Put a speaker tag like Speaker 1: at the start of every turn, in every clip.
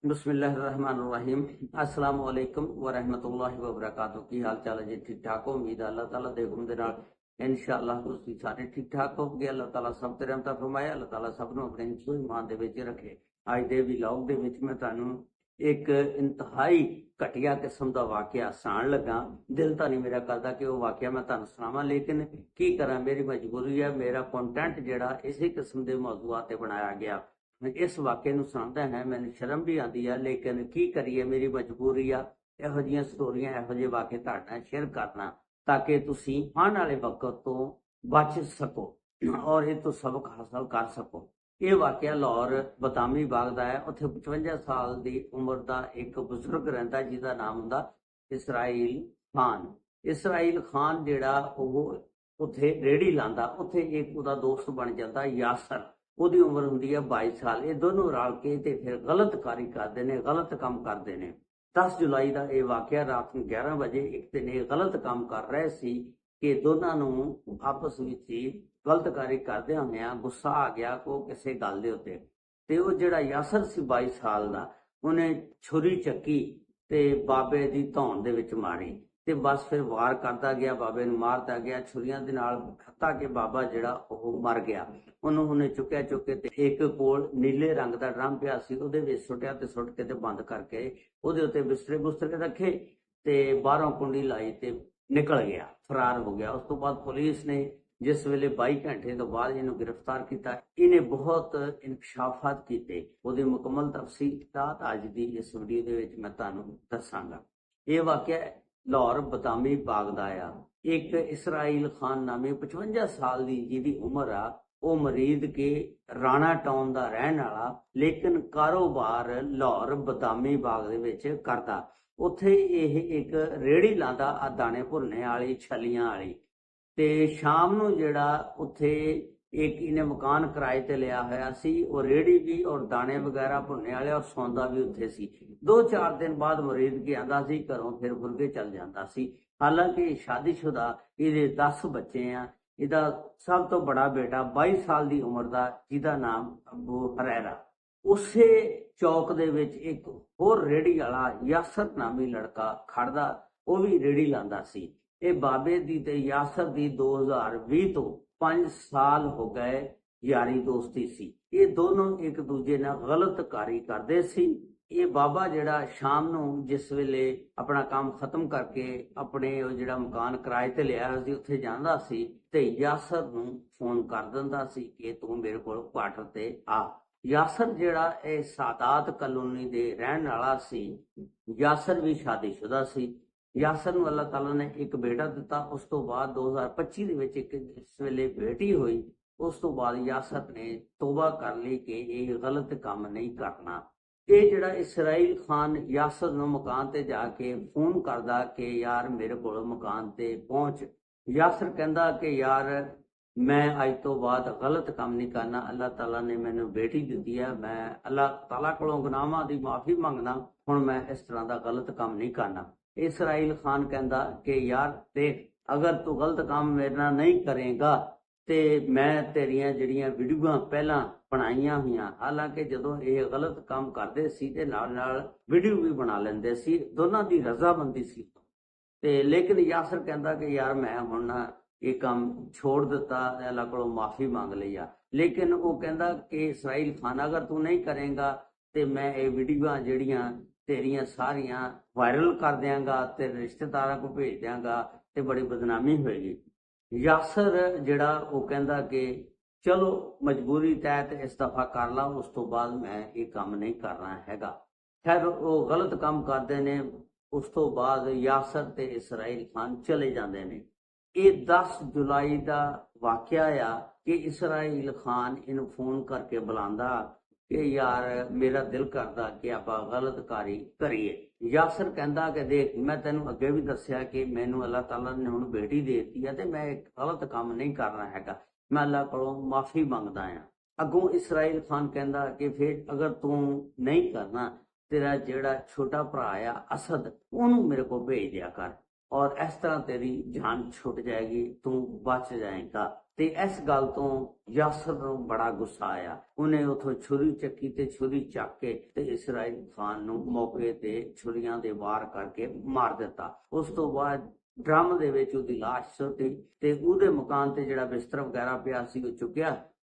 Speaker 1: बिस्मिल्लाहिर्रहमानिर्रहीम। अस्सलाम वालेकुम व रहमतुल्लाहि व बरकातहू। की हाल चाल है जी? ठीक ठाक हो? उम्मीद है अल्लाह ताला दे हुक्म दे नाल इंशाअल्लाह तुसीं सारे ठीक ठाक होगे। अल्लाह ताला सब ते रहमत फरमाए। अल्लाह ताला सब नूं अपने हिफ्ज़ ईमान दे विच रखे। अज दे व्लॉग दे विच मैं तुहानूं एक इंतहाई घटिया किस्म का वाकया सुनाण लगा। दिल तो नहीं मेरा करता कि वह वाकया मैं तुहानूं सुणावां, लेकिन की करा, मेरी मजबूरी है। मेरा कंटेंट जिहड़ा इसी किस्म के मौजूआत ते बनाया गया। इस वाक्य नूं सुणदा है मैनूं शर्म भी आती है, लेकिन की करिए, मेरी मजबूरी आ इहो जिहियां स्टोरियां, इहो जिहे वाक्य तुहाडे नाल शेयर करना, ताकि तुसीं आउण वाले वक्त तो बच सको और इह तो सबक हासिल कर सको। ये वाकया लाहौर बदामी बाग का है। उत्थे 55 साल की उम्र का एक बजुर्ग रहिंदा जिहदा नाम हुंदा इसराइल खान। इसराइल खान जिहड़ा ओह उत्थे रेहड़ी लांदा, उत्थे एक उहदा दोस्त बन जाता यासर। ਉਹਦੀ ਉਮਰ ਹੁੰਦੀ ਹੈ 22 ਸਾਲ। ਇਹ ਦੋਨੋਂ ਰਲ ਕੇ ਤੇ ਫਿਰ ਗਲਤ ਕਾਰੀ ਕਰਦੇ ਨੇ, ਗਲਤ ਕੰਮ ਕਰਦੇ ਨੇ। 10 ਜੁਲਾਈ ਦਾ ਇਹ ਵਾਕਿਆ ਰਾਤ ਨੂੰ 11 ਵਜੇ ਇੱਕ ਦਿਨ ਇਹ ਗਲਤ ਕੰਮ ਕਰ ਰਹੇ ਸੀ ਕਿ ਦੋਨਾਂ ਨੂੰ ਆਪਸ ਵਿੱਚ ਹੀ ਗਲਤ ਕਾਰੀ ਕਰਦਿਆਂ ਹੋਇਆਂ ਗੁੱਸਾ ਆ ਗਿਆ ਕੋ ਕਿਸੇ ਗੱਲ ਦੇ ਉੱਤੇ। ਤੇ ਉਹ ਜਿਹੜਾ ਯਾਸਰ ਸੀ 22 ਸਾਲ ਦਾ, ਉਹਨੇ ਛੁਰੀ ਚੱਕੀ ਤੇ ਬਾਬੇ ਦੀ ਧੌਣ ਦੇ ਵਿੱਚ ਮਾਰੀ ਤੇ ਬਸ ਫਿਰ ਵਾਰ ਕਰਦਾ ਗਿਆ, ਬਾਬੇ ਨੂੰ ਮਾਰਦਾ ਗਿਆ ਛੁਰੀਆਂ ਦੇ ਨਾਲ, ਹੱਤਾ ਕਿ ਬਾਬਾ ਜਿਹੜਾ ਉਹ ਮਰ ਗਿਆ। ਉਹਨੂੰ ਉਹਨੇ ਚੁੱਕਿਆ, ਚੁੱਕ ਕੇ ਤੇ ਇੱਕ ਕੋਲ ਨੀਲੇ ਰੰਗ ਦਾ ਡਰਮ ਪਿਆ ਸੀ, ਉਹਦੇ ਵਿੱਚ ਸੁੱਟਿਆ ਤੇ ਸੁੱਟ ਕੇ ਤੇ ਬੰਦ ਕਰਕੇ ਉਹਦੇ ਉੱਤੇ ਬਿਸਤਰੇ ਬੁਸਤਰੇ ਰੱਖੇ ਤੇ ਬਾਹਰੋਂ ਕੁੰਡੀ ਲਾਈ ਤੇ ਨਿਕਲ ਗਿਆ, ਫਰਾਰ ਹੋ ਗਿਆ। ਉਸ ਤੋਂ ਬਾਅਦ ਪੁਲਿਸ ਨੇ जिस वेले 22 घंटे तो बाद इन्हू गिरफ्तार किया। इन्हें बहुत इंकशाफात किए। उसकी मुकम्मल तफसीलात अज की इस वीडियो के विच मैं तुहानू दसांगा। ये वाकया लाहौर बदामी बाग दा आ। एक इसराइल खान नामी 55 साल की जिहदी उम्र आ, वो मरीद के राणा टाउन का रहने वाला, लेकिन कारोबार लाहौर बदामी बाग दे विच करदा। उत्थे यह एक रेहड़ी लांदा आ दाणे भुनने वाली, छलियां वाली। ते शाम नूं जिहड़ा उत्थे एक इन्हें मकान किराए ते लिया होया सी, वो रेहड़ी भी और दाने वगैरह भुनने वाले, और सौंदा भी उत्थे सी। 2-4 दिन बाद मरीद के आंदा सी घरों, फिर फुरके चल जाता सी। हालांकि शादीशुदा, इहदे 10 बच्चे आ। इहदा सब तो बड़ा बेटा 22 साल की उम्र का, जिहदा नाम अबू हरैरा। उसे चौक दे विच एक होर रेहड़ी वाला यासर नामी लड़का खड़दा, वो भी रेहड़ी लांदा सी। ये बाबे दी ते यासर दी 2020 तो 5 साल हो गए यारी दोस्ती सी। ये दोनों एक दूजे नाल गलत कारी करदे सी। ये बाबा जिहड़ा शाम नूं जिस वेले अपना काम खत्म करके अपने जिहड़ा मकान किराए ते लिया सी उत्थे जांदा सी ते यासर नूं फोन कर दिंदा सी कि तूं मेरे कोल क्वार्टर ते आ। यासर जिहड़ा ये सादात कॉलोनी दे रहण वाला सी, यासर भी शादीशुदा सी। यासर नूं अल्लाह ताला ने एक बेटा दिता। उस तो बाद 2025 ਦੇ ਵਿੱਚ ਇੱਕ ਜਿਸ ਵੇਲੇ बेटी ਹੋਈ, उस तो बाद यासर ने तौबा कर ली कि ये गलत काम नहीं करना। ये जिहड़ा इसराइल खान यासर नूं मकान ते जाके फोन करदा कि यार मेरे कोल मकान ते पहुंच। यासर कहंदा कि यार मैं अज तो बाद गलत काम नहीं करना। अल्लाह ताला ने मैनू बेटी दी है, मैं अल्लाह ताला कोलों गुनाहां दी माफी मंगना। हुण मैं इस तरह का गलत काम नहीं करना। इसराइल खान कहता कि यार देख, अगर तू गलत काम मेरे नाल नहीं करेगा तो मैं तेरियां जिहड़ियां वीडियो पहला बनाईयां हुई, हालांकि जदों ये गलत काम करते सी ते नाल नाल वीडियो भी बना लेंदे सी, दोनों की रजामंदी सी। ते लेकिन यासर कहता कि यार मैं हुण ये काम छोड़ दिता, अल्लाह कोलों माफी मांग लई आ। लेकिन वो कहता कि इसराइल खान अगर तू नहीं करेगा तो मैं ये वीडियो जिहड़ियां तेरियां सारियां वायरल कर देंगा, तेरे रिश्तेदारों को भेज देंगा, ते बड़ी बदनामी होएगी। यासर जिहड़ा वो कहंदा कि चलो मजबूरी तहत इस दफा कर ला, उस तो बाद मैं ये काम नहीं करना हैगा। खैर वो गलत काम करते ने। उस तो बाद यासर ते इसराइल खान चले जाते हैं। ये 10 जुलाई का वाकया आ कि इसराइल खान इन्हू फोन करके बुलांदा कि यार मेरा दिल करता कि आप गलत कारी करिए। यासर कहता कि देख, मैं तेन अगे भी दसिया कि मैनू अल्लाह ताला ने हुण बेटी दे दी है, मैं गलत काम नहीं करना हैगा, मैं अल्लाह कोलों माफी मंगदा आ। अगों इसराइल खान कहता कि फिर अगर तू नहीं करना, तेरा जिहड़ा छोटा भरा आ असद, उहनूं मेरे को भेज दिया कर। ਔਰ ਇਸ ਤਰ੍ਹਾਂ ਤੇਰੀ ਜਾਨ ਛੁੱਟ ਜਾਏਗੀ, ਤੂੰ ਬਚ ਜਾਏਗਾ। ਤੇ ਇਸ ਗੱਲ ਤੋਂ ਯਾਸਰ ਨੂੰ ਬੜਾ ਗੁੱਸਾ ਆਇਆ। ਉਹਨੇ ਉਥੋਂ ਛੁਰੀ ਚੱਕੀ ਤੇ ਛੁਰੀ ਚੱਕ ਕੇ ਤੇ ਇਸਰਾਈਲ ਖਾਨ ਨੂੰ ਮੌਕੇ ਤੇ ਛੁਰੀਆਂ ਦੇ ਵਾਰ ਕਰਕੇ ਮਾਰ ਦਿੱਤਾ। ਉਸ ਤੋਂ ਬਾਅਦ ਡਰਮ ਦੇ ਵਿੱਚ ਉਹਦੀ ਲਾਸ਼ ਸੁੱਟੀ ਤੇ ਉਹਦੇ ਮਕਾਨ ਤੇ ਜਿਹੜਾ ਬਿਸਤਰ ਵਗੈਰਾ ਪਿਆ ਸੀ ਉਹ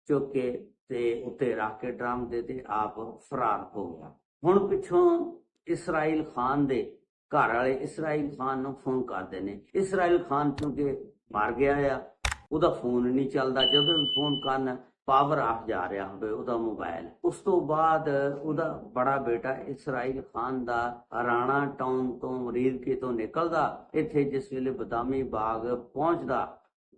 Speaker 1: ਚੁੱਕ ਕੇ ਤੇ ਉੱਤੇ ਰੱਖ ਕੇ ਡਰਮ ਦੇ ਤੇ ਆਪ ਫਰਾਰ ਹੋ ਗਿਆ। ਹੁਣ ਪਿੱਛੋਂ ਇਸਰਾਈਲ ਖਾਨ ਦੇ ਘਰ ਵਾਲੇ ਇਸਰਾਈਲ ਖਾਨ ਨੂੰ ਫੋਨ ਕਰਦੇ ਨੇ। ਇਸਰਾਈਲ ਖਾਨ ਕਿਉਂਕਿ ਮਰ ਗਿਆ ਆ, ਉਹਦਾ ਫੋਨ ਨਹੀਂ ਚੱਲਦਾ। ਜਦੋਂ ਵੀ ਫੋਨ ਕਰਨ ਪਾਵਰ ਆਫ ਜਾ ਰਿਹਾ ਹੋਵੇ ਉਹਦਾ ਮੋਬਾਈਲ। ਉਸ ਤੋਂ ਬਾਅਦ ਉਹਦਾ ਬੜਾ ਬੇਟਾ ਇਸਰਾਈਲ ਖਾਨ ਦਾ ਰਾਣਾ ਟਾਊਨ ਤੋਂ ਮਰੀਦਕੇ ਤੋਂ ਨਿਕਲਦਾ, ਇੱਥੇ ਜਿਸ ਵੇਲੇ ਬਦਾਮੀ ਬਾਗ ਪਹੁੰਚਦਾ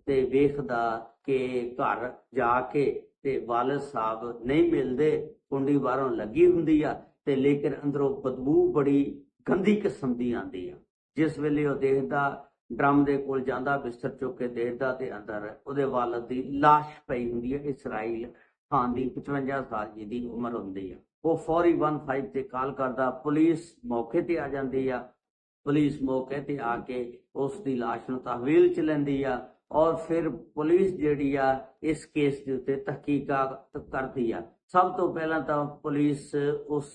Speaker 1: ਤੇ ਵੇਖਦਾ ਕਿ ਘਰ ਜਾ ਕੇ ਤੇ ਵਾਲਿਦ ਸਾਹਿਬ ਨਹੀਂ ਮਿਲਦੇ, ਕੁੰਡੀ ਬਾਹਰੋਂ ਲੱਗੀ ਹੁੰਦੀ ਆ ਤੇ ਲੇਕਿਨ ਅੰਦਰੋਂ ਬਦਬੂ ਬੜੀ ਗੰਦੀ ਕਿਸਮ ਦੀ ਆਉਂਦੀ ਆ। ਜਿਸ ਵੇਲੇ ਉਹ ਦੇਖਦਾ, ਡਰਮ ਦੇ ਕੋਲ ਜਾਂਦਾ, ਬਿਸਤਰ ਚੁੱਕ ਕੇ ਦੇਖਦਾ ਤੇ ਅੰਦਰ ਉਹਦੇ ਵਾਲਿਦ ਦੀ ਲਾਸ਼ ਪਈ ਹੁੰਦੀ ਹੈ। ਇਸਰਾਈਲ ਖਾਨ ਦੀ 55 ਸਾਲ ਜਿਹਦੀ ਉਮਰ ਹੁੰਦੀ ਆ। ਉਹ ਫੌਰੀ 15 ਤੇ ਕਾਲ ਕਰਦਾ, ਪੁਲਿਸ ਮੌਕੇ ਤੇ ਆ ਜਾਂਦੀ ਆ। ਪੁਲਿਸ ਮੌਕੇ ਤੇ ਆ ਕੇ ਉਸ ਦੀ ਲਾਸ਼ ਨੂੰ ਤਹਵੀਲ ਚ ਲੈਂਦੀ ਆ ਔਰ ਫਿਰ ਪੁਲਿਸ ਜਿਹੜੀ ਆ ਇਸ ਕੇਸ ਦੇ ਉੱਤੇ ਤਹਿਕੀਕਾਤ ਕਰਦੀ ਆ। ਸਭ ਤੋਂ ਪਹਿਲਾਂ ਤਾਂ ਪੁਲਿਸ ਉਸ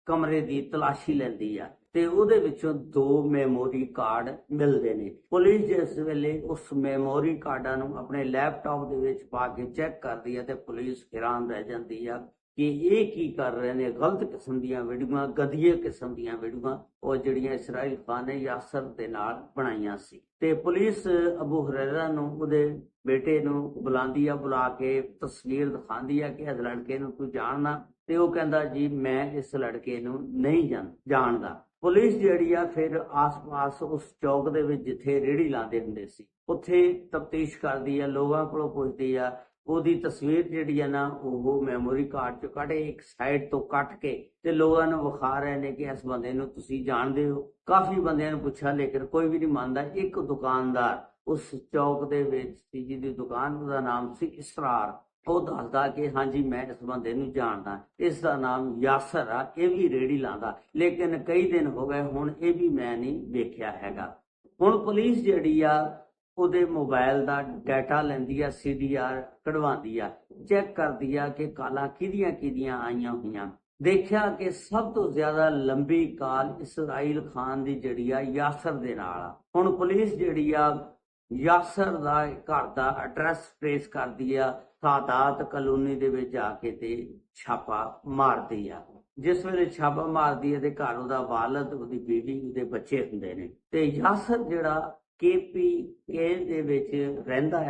Speaker 1: ਕਮਰੇ ਦੀ ਤਲਾਸ਼ੀ ਲੈਂਦੀ ਆ ਤੇ ਉਹਦੇ ਵਿੱਚੋਂ 2 ਮੈਮੋਰੀ ਕਾਰਡ ਮਿਲਦੇ ਨੇ। ਪੁਲਿਸ ਜਿਸ ਵੇਲੇ ਉਸ ਮੈਮੋਰੀ ਕਾਰਡਾਂ ਨੂੰ ਆਪਣੇ ਲੈਪਟਾਪ ਦੇ ਵਿੱਚ ਪਾ ਕੇ ਚੈੱਕ ਕਰਦੀ ਹੈ ਤੇ ਪੁਲਿਸ ਹੈਰਾਨ ਰਹਿ ਜਾਂਦੀ ਆ ਕਿ ਇਹ ਕੀ ਕਰ ਰਹੇ ਨੇ। ਗਲਤ ਕਿਸਮ ਦੀਆਂ ਵੀਡੀਓਆਂ, ਗਧੀਏ ਕਿਸਮ ਦੀਆਂ ਵੀਡੀਓਆਂ, ਉਹ ਜਿਹੜੀਆਂ ਇਸਰਾਈਲ ਖਾਨ ਨੇ ਯਾਸਰ ਦੇ ਨਾਲ ਬਣਾਈਆਂ ਸੀ। ਤੇ ਪੁਲਿਸ ਅਬੂ ਹੁਰੈਰਾ ਨੂੰ, ਉਹਦੇ ਬੇਟੇ ਨੂੰ ਬੁਲਾਉਂਦੀ ਆ, ਬੁਲਾ ਕੇ ਤਸਵੀਰ ਦਿਖਾਉਂਦੀ ਆ ਕਿ ਇਸ ਲੜਕੇ ਨੂੰ ਤੂੰ ਜਾਣਦਾ? ਤੇ ਉਹ ਕਹਿੰਦਾ ਜੀ ਮੈਂ ਇਸ ਲੜਕੇ ਨੂੰ ਨਹੀਂ ਜਾਣਦਾ। ਪੁਲਿਸ ਜਿਹੜੀ ਆ ਫਿਰ ਆਸ-ਪਾਸ ਉਸ ਚੌਕ ਦੇ ਵਿੱਚ ਜਿੱਥੇ ਰੇਹੜੀ ਲਾਉਂਦੇ ਹੁੰਦੇ ਸੀ ਉੱਥੇ ਤਫਤੀਸ਼ ਕਰਦੀ ਆ, ਲੋਕਾਂ ਕੋਲੋਂ ਪੁੱਛਦੀ ਆ। ਉਹਦੀ ਤਸਵੀਰ ਜਿਹੜੀ ਆ ਨਾ ਉਹ ਮੈਮੋਰੀ ਕਾਰਡ ਚੋਂ ਕੱਢ ਇੱਕ ਸਾਈਡ ਤੋਂ ਕੱਟ ਕੇ ਤੇ ਲੋਕਾਂ ਨੂੰ ਵਿਖਾ ਰਹੇ ਨੇ ਕਿ ਇਸ ਬੰਦੇ ਨੂੰ ਤੁਸੀਂ ਜਾਣਦੇ ਹੋ। ਕਾਫੀ ਬੰਦਿਆਂ ਨੂੰ ਪੁੱਛਿਆ ਲੇਕਿਨ ਕੋਈ ਵੀ ਨਹੀਂ ਮੰਨਦਾ। ਇੱਕ ਦੁਕਾਨਦਾਰ ਉਸ ਚੌਕ ਦੇ ਵਿੱਚ ਸੀ ਜਿਹਦੀ ਦੁਕਾਨ ਦਾ ਨਾਮ ਸੀ ਇਸਰਾਰ, ਉਹ ਦੱਸਦਾ ਕਿ ਹਾਂਜੀ ਮੈਂ ਇਸ ਬੰਦੇ ਨੂੰ ਜਾਣਦਾ, ਇਸ ਦਾ ਨਾਮ ਯਾਸਰ ਆ, ਇਹ ਵੀ ਰੇਹੜੀ ਲਾਉਂਦਾ, ਲੇਕਿਨ ਕਈ ਦਿਨ ਹੋ ਗਏ ਹੁਣ ਇਹ ਵੀ ਮੈਂ ਨਹੀਂ ਵੇਖਿਆ ਹੈਗਾ। ਹੁਣ ਪੁਲਿਸ ਜਿਹੜੀ ਆ ਉਹਦੇ ਮੋਬਾਈਲ ਦਾ ਡਾਟਾ ਲੈਂਦੀ ਆ, CDR ਕਢਵਾਉਂਦੀ ਆ, ਚੈੱਕ ਕਰਦੀ ਆ ਕਿ ਕਾਲਾਂ ਕਿਹਦੀਆਂ ਆਈਆਂ ਹੋਈਆਂ। ਦੇਖਿਆ ਕਿ ਸਭ ਤੋਂ ਜ਼ਿਆਦਾ ਲੰਬੀ ਕਾਲ ਇਸਰਾਈਲ ਖਾਨ ਦੀ ਜਿਹੜੀ ਆ ਯਾਸਰ ਦੇ ਨਾਲ ਆ। ਹੁਣ ਪੁਲਿਸ ਜਿਹੜੀ ਆ ਯਾਸਰ ਦਾ ਘਰ ਦਾ ਐਡਰੈਸ ਟ੍ਰੇਸ ਕਰਦੀ ਆ, ਸਾਦਾਤ ਕਲੋਨੀ ਦੇ ਵਿੱਚ ਜਾ ਕੇ ਤੇ ਛਾਪਾ ਮਾਰਦੀ ਆ। ਜਿਸ ਵੇਲੇ ਛਾਪਾ ਮਾਰਦੀ ਹੈ ਤੇ ਘਰ ਉਹਦਾ ਵਾਲਿਦ, ਉਹਦੀ ਬੀਵੀ, ਉਹਦੇ ਬੱਚੇ ਹੁੰਦੇ ਨੇ। ਤੇ ਯਾਸਰ ਜਿਹੜਾ KPK ਦੇ ਵਿੱਚ ਰਹਿੰਦਾ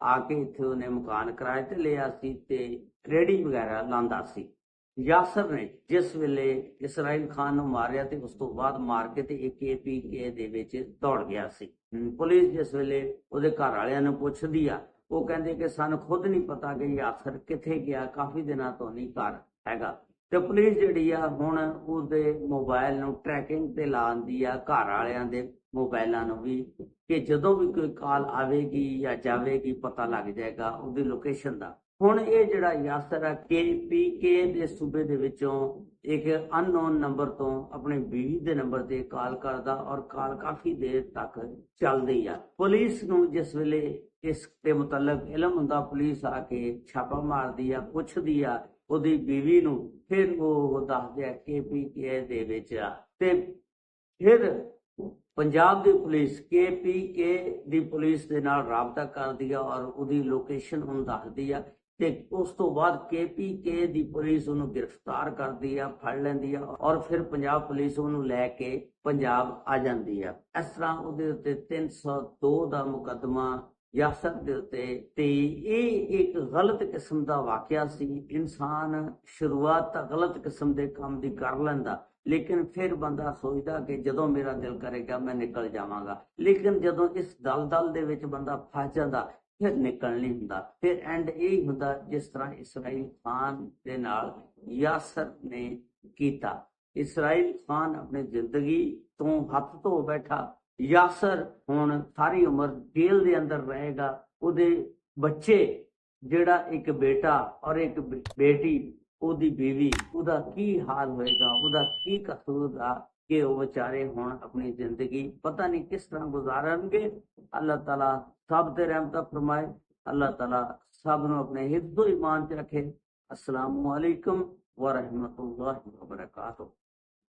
Speaker 1: ਆ ਕੇ ਇੱਥੇ ਉਹਨੇ ਮਕਾਨ ਕਿਰਾਏ ਤੇ ਲਿਆ ਸੀ ਤੇ ਰੇਹੜੀ ਵਗੈਰਾ ਲਾਉਂਦਾ ਸੀ। ਯਾਸਰ ਨੇ ਜਿਸ ਵੇਲੇ ਇਸਰਾਈਲ ਖਾਨ ਨੂੰ ਮਾਰਿਆ ਤੇ ਉਸ ਤੋਂ ਬਾਅਦ ਮਾਰ ਕੇ ਤੇ ਇਹ KPK ਦੇ ਵਿੱਚ ਦੌੜ ਗਿਆ ਸੀ। ਪੁਲਿਸ ਜਿਸ ਵੇਲੇ ਉਹਦੇ ਘਰ ਵਾਲਿਆਂ ਨੂੰ ਪੁੱਛਦੀ ਆ, ਉਹ ਕਹਿੰਦੇ ਕਿ ਸਾਨੂੰ ਖੁਦ ਨਹੀਂ ਪਤਾ ਕਿ ਯਾਸਰ ਕਿੱਥੇ ਗਿਆ, ਕਾਫੀ ਦਿਨਾਂ ਤੋਂ ਨਹੀਂ ਘਰ ਹੈਗਾ। ਤੇ ਪੁਲਿਸ ਜਿਹੜੀ ਆ ਹੁਣ ਉਹਦੇ ਮੋਬਾਈਲ ਨੂੰ ਟਰੈਕਿੰਗ ਤੇ ਲਾਉਂਦੀ ਆ, ਘਰ ਵਾਲਿਆਂ ਦੇ ਮੋਬਾਈਲਾਂ ਨੂੰ ਵੀ, ਕਿ ਜਦੋਂ ਵੀ ਕੋਈ ਕਾਲ ਆਵੇਗੀ ਜਾਂ ਜਾਵੇਗੀ ਪਤਾ ਲੱਗ ਜਾਏਗਾ ਉਹਦੀ ਲੋਕੇਸ਼ਨ ਦਾ। ਹੁਣ ਇਹ ਜਿਹੜਾ ਯਾਸਰ ਆ KPK ਦੇ ਸੂਬੇ ਦੇ ਵਿੱਚੋਂ ਇੱਕ ਅਨਨੋਨ ਨੰਬਰ ਤੋਂ ਆਪਣੇ ਬੀਵੀ ਦੇ ਨੰਬਰ ਤੇ ਕਾਲ ਕਰਦਾ ਔਰ ਕਾਲ ਕਾਫੀ ਦੇਰ ਤੱਕ ਚੱਲਦੀ ਆ। ਪੁਲਿਸ ਨੂੰ ਜਿਸ ਵੇਲੇ ਇਸ ਦੇ ਮੁਤਲਕ ਇਲਮ ਹੁੰਦਾ, ਪੁਲਿਸ ਆ ਕੇ ਛਾਪਾ ਮਾਰਦੀ ਆ, ਪੁੱਛਦੀ ਆ ਉਹਦੀ ਬੀਵੀ ਨੂੰ, ਫਿਰ ਉਹ ਦੱਸਦੇ ਆ KPK ਦੇ ਵਿੱਚ ਆ। ਤੇ ਫਿਰ ਪੰਜਾਬ ਦੀ ਪੁਲਿਸ KPK ਦੀ ਪੁਲਿਸ ਦੇ ਨਾਲ ਰਾਬਤਾ ਕਰਦੀ ਆ ਔਰ ਉਹਦੀ ਲੋਕੇਸ਼ਨ ਉਹਨੂੰ ਦੱਸਦੀ ਆ ਤੇ ਉਸ ਤੋਂ ਬਾਅਦ KPK ਦੀ ਪੁਲਿਸ ਉਹਨੂੰ ਗ੍ਰਿਫਤਾਰ ਕਰਦੀ ਆ, ਫੜ ਲੈਂਦੀ ਆ ਔਰ ਫਿਰ ਪੰਜਾਬ ਪੁਲਿਸ ਉਹਨੂੰ ਲੈ ਕੇ ਪੰਜਾਬ ਆ ਜਾਂਦੀ ਆ। ਇਸ ਤਰ੍ਹਾਂ ਉਹਦੇ ਉੱਤੇ 302 ਦਾ ਮੁਕੱਦਮਾ ਯਾਸਰ ਦੇ ਉੱਤੇ। ਤੇ ਇਹ ਇੱਕ ਗਲਤ ਕਿਸਮ ਦਾ ਵਾਕਿਆ ਸੀ। ਇਨਸਾਨ ਸ਼ੁਰੂਆਤ ਤਾਂ ਗਲਤ ਕਿਸਮ ਦੇ ਕੰਮ ਦੀ ਕਰ ਲੈਂਦਾ, ਲੇਕਿਨ ਫਿਰ ਬੰਦਾ ਸੋਚਦਾ ਕਿ ਜਦੋਂ ਮੇਰਾ ਦਿਲ ਕਰੇਗਾ ਮੈਂ ਨਿਕਲ ਜਾਵਾਂਗਾ। ਲੇਕਿਨ ਜਦੋਂ ਇਸ ਦਲਦਲ ਦੇ ਵਿੱਚ ਬੰਦਾ ਫਸ ਜਾਂਦਾ ਫਿਰ ਨਿਕਲ ਨਹੀਂ ਹੁੰਦਾ। ਫਿਰ ਐਂਡ ਇਹ ਹੁੰਦਾ ਜਿਸ ਤਰ੍ਹਾਂ ਇਸਰਾਈਲ ਖਾਨ ਦੇ ਨਾਲ ਯਾਸਰ ਨੇ ਕੀਤਾ। ਇਸਰਾਈਲ ਖਾਨ ਆਪਣੀ ਜ਼ਿੰਦਗੀ ਤੋਂ ਹੱਥ ਧੋ ਬੈਠਾ। ਯਾਸਰ ਹੁਣ ਸਾਰੀ ਉਮਰ ਜੇਲ੍ਹ ਦੇ ਅੰਦਰ ਰਹੇਗਾ। ਉਹਦੇ ਬੱਚੇ, ਜਿਹੜਾ ਇੱਕ ਬੇਟਾ ਔਰ ਇੱਕ ਬੇਟੀ, ਉਹਦੀ ਬੀਵੀ, ਉਹਦਾ ਕੀ ਹਾਲ ਹੋਏਗਾ, ਉਹਦਾ ਕੀ ਕਸੂਰ ਆ, कि वो बेचारे हुण अपनी जिंदगी पता नहीं किस तरह गुजारनगे। अल्लाह ताला सब ते रहमत फरमाए। अल्लाह ताला सब नूं अपने हिफ्ज़ो ईमान च रखे। अस्सलामु अलैकुम व रहमतुल्लाहि व बरकातुहू।